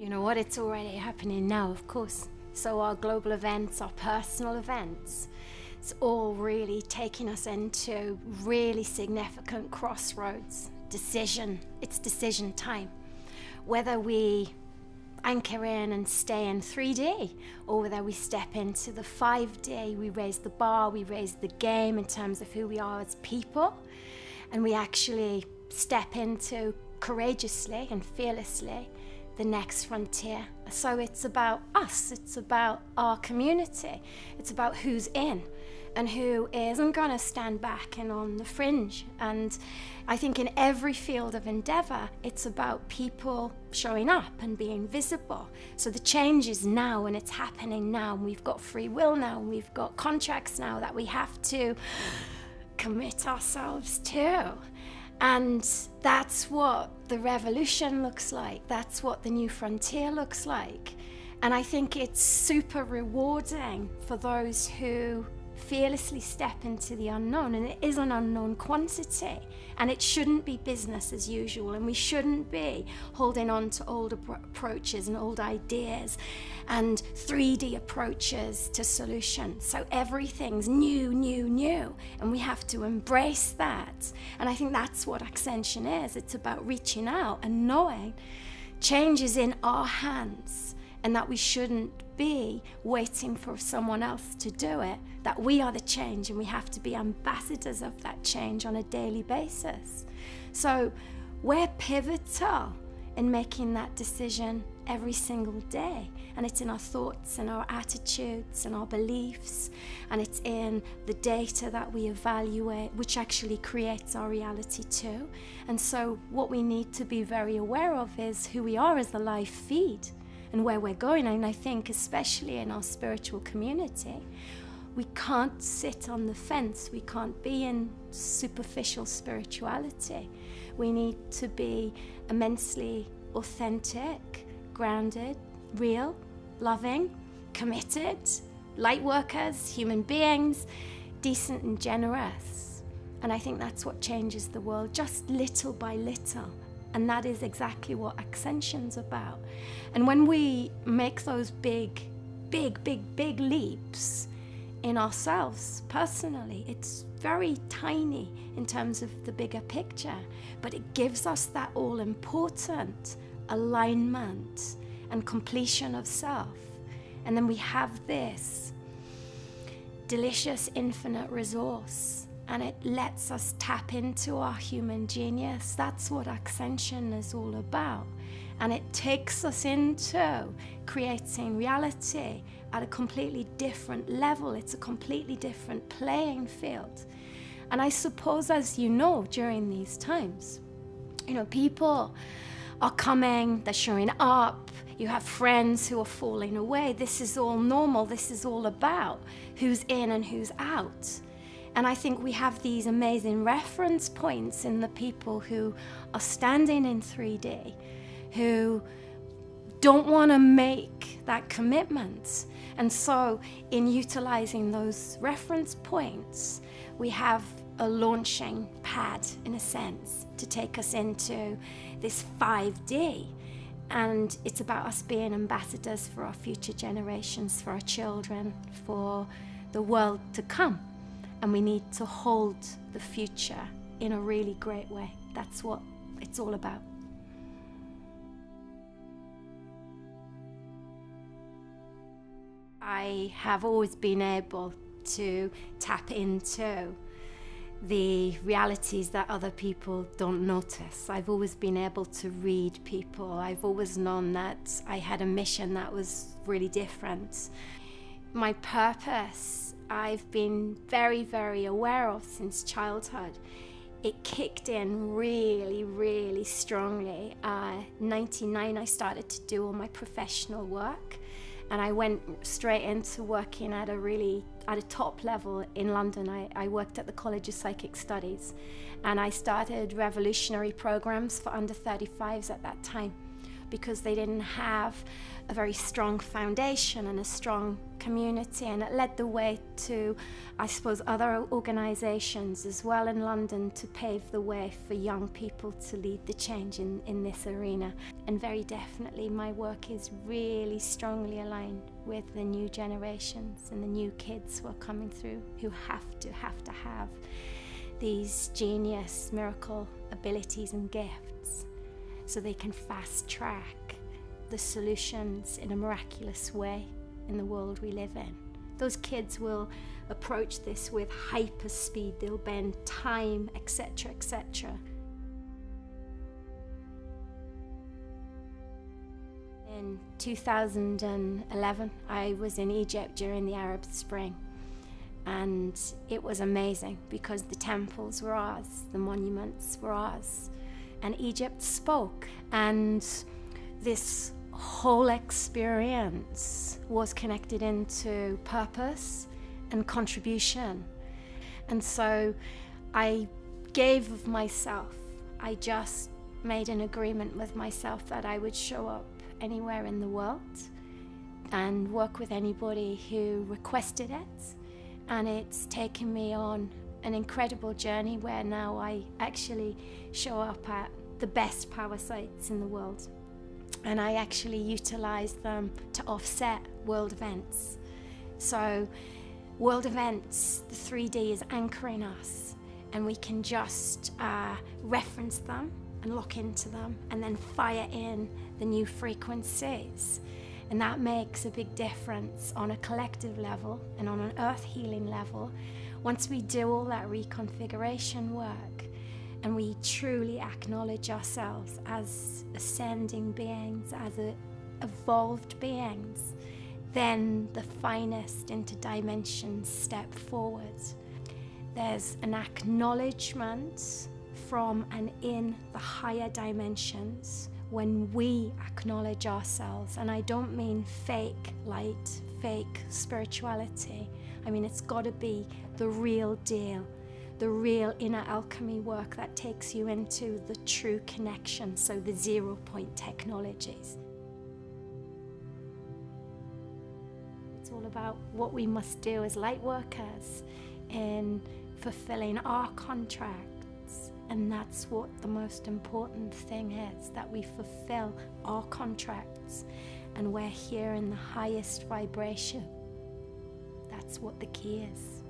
You know what? It's already happening now, of course. So our global events, our personal events, it's all really taking us into really significant crossroads. It's decision time. Whether we anchor in and stay in 3D, or whether we step into the 5D, we raise the bar, we raise the game in terms of who we are as people, and we actually step into courageously and fearlessly the next frontier. So it's about us, it's about our community, it's about who's in and who isn't going to stand back and on the fringe. And I think in every field of endeavor, it's about people showing up and being visible. So the change is now, and it's happening now, and we've got free will now, and we've got contracts now that we have to commit ourselves to. And that's what the revolution looks like. That's what the new frontier looks like. And I think it's super rewarding for those who fearlessly step into the unknown. And it is an unknown quantity. And it shouldn't be business as usual. And we shouldn't be holding on to old approaches and old ideas and 3D approaches to solutions. So everything's new. And we have to embrace that. And I think that's what Ascension is. It's about reaching out and knowing change is in our hands, and that we shouldn't be waiting for someone else to do it, that we are the change, and we have to be ambassadors of that change on a daily basis. So we're pivotal in making that decision every single day, and it's in our thoughts and our attitudes and our beliefs, and it's in the data that we evaluate, which actually creates our reality too. And so what we need to be very aware of is who we are as the live feed and where we're going. And I think especially in our spiritual community, we can't sit on the fence. We can't be in superficial spirituality. We need to be immensely authentic, grounded, real, loving, committed, light workers, human beings, decent and generous. And I think that's what changes the world, just little by little. And that is exactly what Ascension's about. And when we make those big leaps in ourselves personally, it's very tiny in terms of the bigger picture, but it gives us that all-important alignment and completion of self. And then we have this delicious infinite resource, and it lets us tap into our human genius. That's what Ascension is all about. And it takes us into creating reality at a completely different level. It's a completely different playing field. And I suppose, as you know, during these times, people are coming, they're showing up, you have friends who are falling away. This is all normal. This is all about who's in and who's out. And I think we have these amazing reference points in the people who are standing in 3D, who don't want to make that commitment. And so in utilizing those reference points, we have a launching pad, in a sense, to take us into this 5D. And it's about us being ambassadors for our future generations, for our children, for the world to come. And we need to hold the future in a really great way. That's what it's all about. I have always been able to tap into the realities that other people don't notice. I've always been able to read people. I've always known that I had a mission that was really different. My purpose, I've been very, very aware of since childhood. It kicked in really, really strongly. 99, I started to do all my professional work, and I went straight into working at a top level in London. I worked at the College of Psychic Studies, and I started revolutionary programs for under 35s at that time, because they didn't have a very strong foundation and a strong community, and it led the way to, I suppose, other organisations as well in London to pave the way for young people to lead the change in this arena. And very definitely my work is really strongly aligned with the new generations and the new kids who are coming through, who have to have these genius, miracle abilities and gifts so they can fast track the solutions in a miraculous way in the world we live in. Those kids will approach this with hyper speed, they'll bend time, etc., etc. In 2011, I was in Egypt during the Arab Spring, and it was amazing because the temples were ours, the monuments were ours, and Egypt spoke, and this whole experience was connected into purpose and contribution. And so I gave of myself. I just made an agreement with myself that I would show up anywhere in the world and work with anybody who requested it. And it's taken me on an incredible journey where now I actually show up at the best power sites in the world. And I actually utilize them to offset world events. So world events, the 3D is anchoring us, and we can just reference them and lock into them and then fire in the new frequencies. And that makes a big difference on a collective level and on an earth healing level. Once we do all that reconfiguration work, and we truly acknowledge ourselves as ascending beings, as evolved beings, then the finest interdimensions step forward. There's an acknowledgement from and in the higher dimensions when we acknowledge ourselves. And I don't mean fake light, fake spirituality. I mean, it's got to be the real deal. The real inner alchemy work that takes you into the true connection, so the 0 point technologies. It's all about what we must do as light workers in fulfilling our contracts, and that's what the most important thing is, that we fulfill our contracts, and we're here in the highest vibration. That's what the key is.